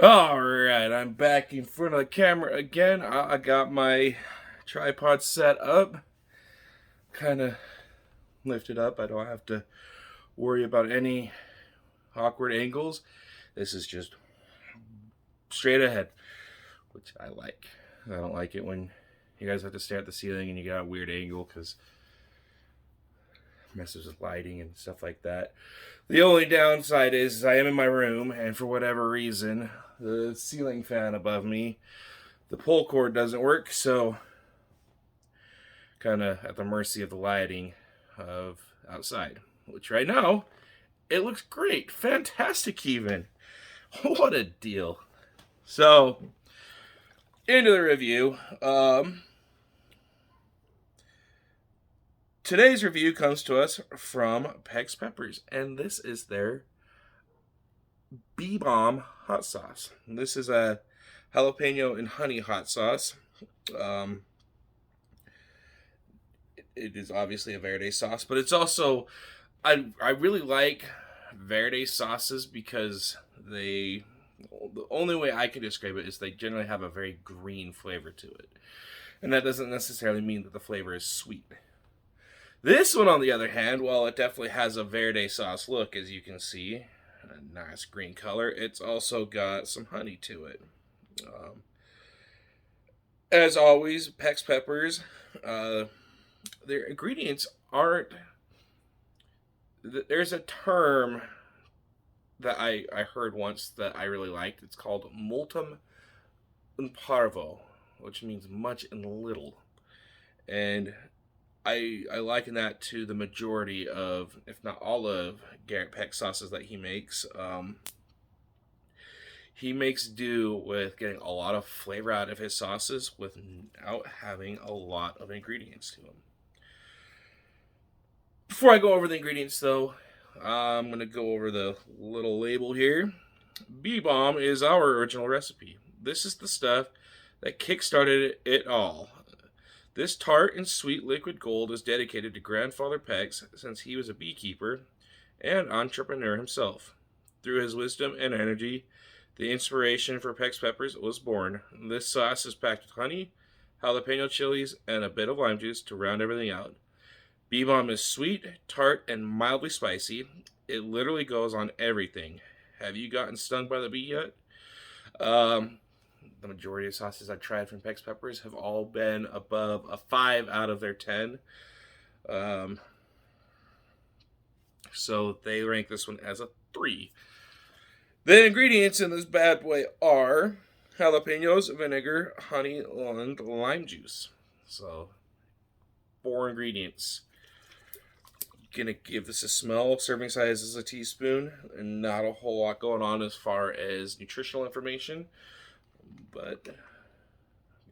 Alright, I'm back in front of the camera again. I got my tripod set up. Kind of lifted up. I don't have to worry about any awkward angles. This is just straight ahead, which I like. I don't like it when you guys have to stare at the ceiling and you got a weird angle because messes with lighting and stuff like that. The only downside is I am in my room, and for whatever reason, the ceiling fan above me, the pull cord doesn't work, so kind of at the mercy of the lighting of outside, which right now, it looks great. Fantastic even. What a deal. So, into the review. Today's review comes to us from PexPeppers, and this is their BeeBOMB hot sauce. And this is a jalapeno and honey hot sauce. It is obviously a verde sauce, but it's also, I really like verde sauces because the only way I can describe it is they generally have a very green flavor to it. And that doesn't necessarily mean that the flavor is sweet. This one, on the other hand, while it definitely has a verde sauce look, as you can see, a nice green color, it's also got some honey to it. As always, PexPeppers, their ingredients aren't... There's a term that I heard once that I really liked. It's called multum in parvo, which means much in little. And I liken that to the majority of, if not all of, Garrett Peck sauces that he makes. He makes do with getting a lot of flavor out of his sauces without having a lot of ingredients to them. Before I go over the ingredients, though, I'm going to go over the little label here. BeeBOMB is our original recipe. This is the stuff that kickstarted it all. This tart and sweet liquid gold is dedicated to Grandfather Pex since he was a beekeeper and entrepreneur himself. Through his wisdom and energy, the inspiration for PexPeppers was born. This sauce is packed with honey, jalapeno chilies, and a bit of lime juice to round everything out. BeeBOMB is sweet, tart, and mildly spicy. It literally goes on everything. Have you gotten stung by the bee yet? The majority of sauces I've tried from PexPeppers have all been above a 5 out of their 10. So they rank this one as a 3. The ingredients in this bad boy are jalapenos, vinegar, honey, and lime juice. So 4 ingredients. Gonna give this a smell. Serving size is a teaspoon, and not a whole lot going on as far as nutritional information. But I'm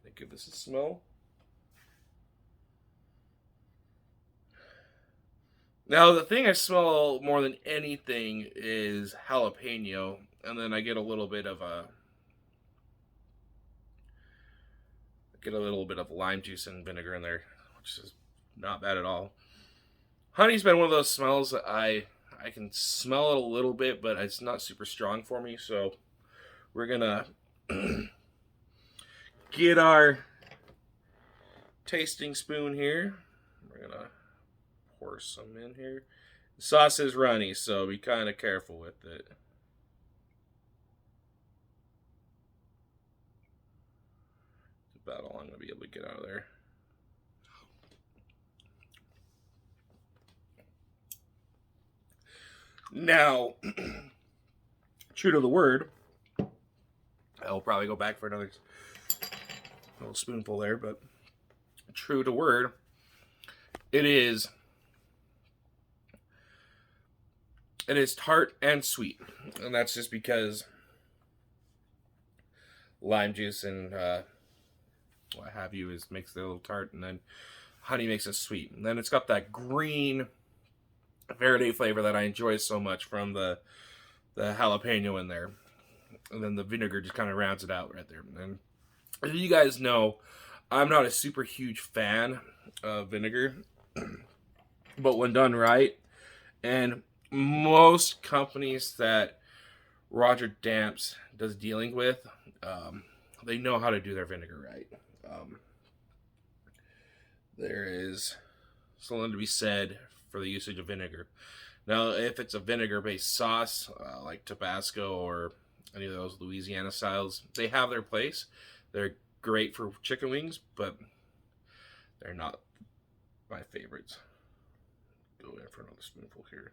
gonna give this a smell. Now, the thing I smell more than anything is jalapeno, and then I get a little bit of lime juice and vinegar in there, which is not bad at all. Honey's been one of those smells that I can smell it a little bit, but it's not super strong for me, so we're gonna get our tasting spoon here. We're gonna pour some in here. The sauce is runny, so be kind of careful with it. It's about all I'm gonna be able to get out of there. Now, true to the word, I'll probably go back for another little spoonful there, but true to word, it is tart and sweet, and that's just because lime juice and what have you makes it a little tart, and then honey makes it sweet, and then it's got that green verde flavor that I enjoy so much from the jalapeno in there, and then the vinegar just kind of rounds it out right there. And as you guys know, I'm not a super huge fan of vinegar, but when done right, and most companies that Roger Damps does dealing with. They know how to do their vinegar right. There is something to be said for the usage of vinegar. Now, if it's a vinegar-based sauce, like Tabasco or any of those Louisiana styles, they have their place. They're great for chicken wings, but they're not my favorites. Go in for another spoonful here.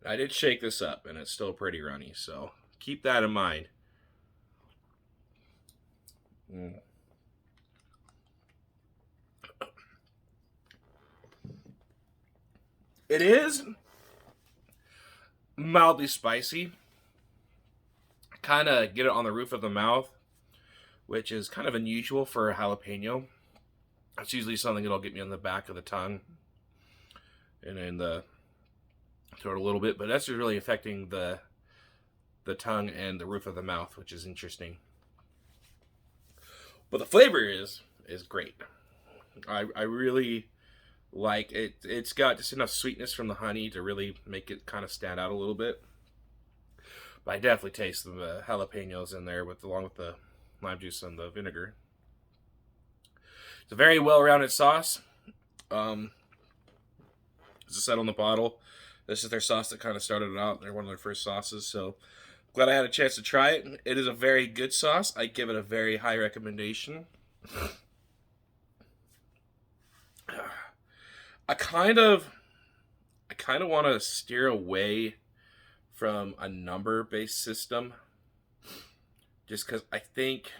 I did shake this up, and it's still pretty runny, so keep that in mind. It is mildly spicy. Kind of get it on the roof of the mouth, which is kind of unusual for a jalapeno. It's usually something that'll get me on the back of the tongue and in the throat a little bit, but that's just really affecting the tongue and the roof of the mouth, which is interesting. But the flavor is great. I really like it. It's got just enough sweetness from the honey to really make it kind of stand out a little bit. But I definitely taste the jalapenos in there along with the lime juice and the vinegar. It's a very well-rounded sauce. As I said on the bottle, this is their sauce that kind of started it out. They're one of their first sauces, so glad I had a chance to try it. It is a very good sauce. I give it a very high recommendation. I kind of want to steer away from a number-based system, just because I think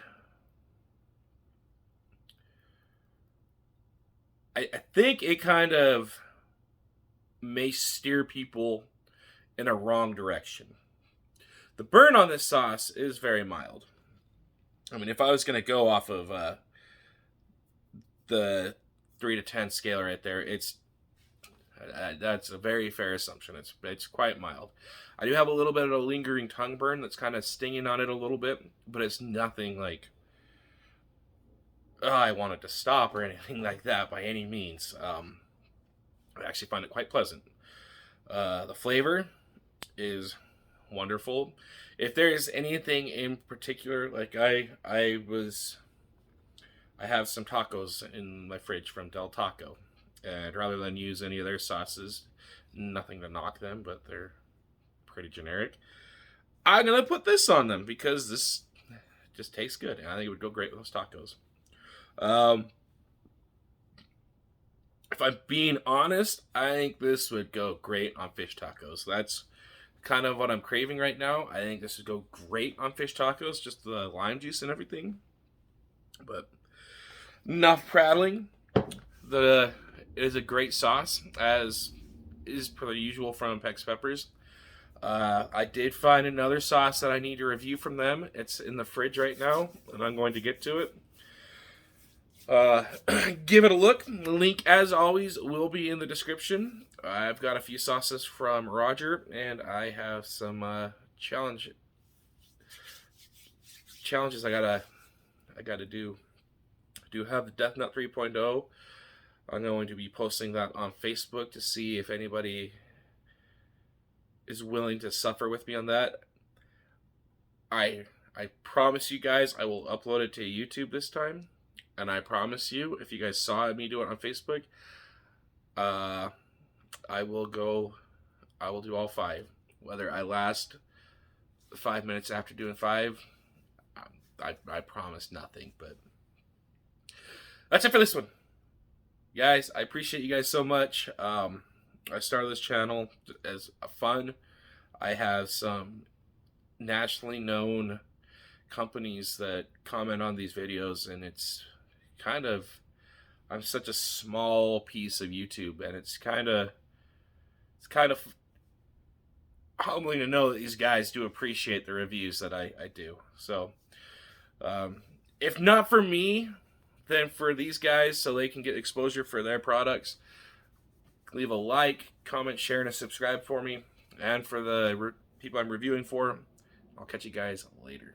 it kind of may steer people in a wrong direction. The burn on this sauce is very mild. I mean, if I was going to go off of the 3 to 10 scale right there, that's a very fair assumption. It's quite mild. I do have a little bit of a lingering tongue burn that's kind of stinging on it a little bit, but it's nothing like, oh, I want it to stop or anything like that by any means. I actually find it quite pleasant. The flavor is wonderful. If there is anything in particular, like I have some tacos in my fridge from Del Taco, and rather than use any of their sauces, nothing to knock them, but they're pretty generic, I'm gonna put this on them because this just tastes good, and I think it would go great with those tacos. If I'm being honest, I think this would go great on fish tacos. That's kind of what I'm craving right now. I think this would go great on fish tacos, just the lime juice and everything. But enough prattling. It is a great sauce, as is per usual from PexPeppers. I did find another sauce that I need to review from them. It's in the fridge right now, and I'm going to get to it. Give it a look. The link, as always, will be in the description. I've got a few sauces from Roger, and I have some challenges I gotta do. I do have the Death Nut 3.0. I'm going to be posting that on Facebook to see if anybody is willing to suffer with me on that. I promise you guys I will upload it to YouTube this time. And I promise you, if you guys saw me do it on Facebook, I will do all 5. Whether I last 5 minutes after doing 5, I promise nothing. But that's it for this one. Guys, I appreciate you guys so much. I started this channel as fun. I have some nationally known companies that comment on these videos, and I'm such a small piece of YouTube, and it's kind of humbling to know that these guys do appreciate the reviews that I do. So, if not for me, then for these guys, so they can get exposure for their products. Leave a like, comment, share, and a subscribe for me, and for the people I'm reviewing for. I'll catch you guys later.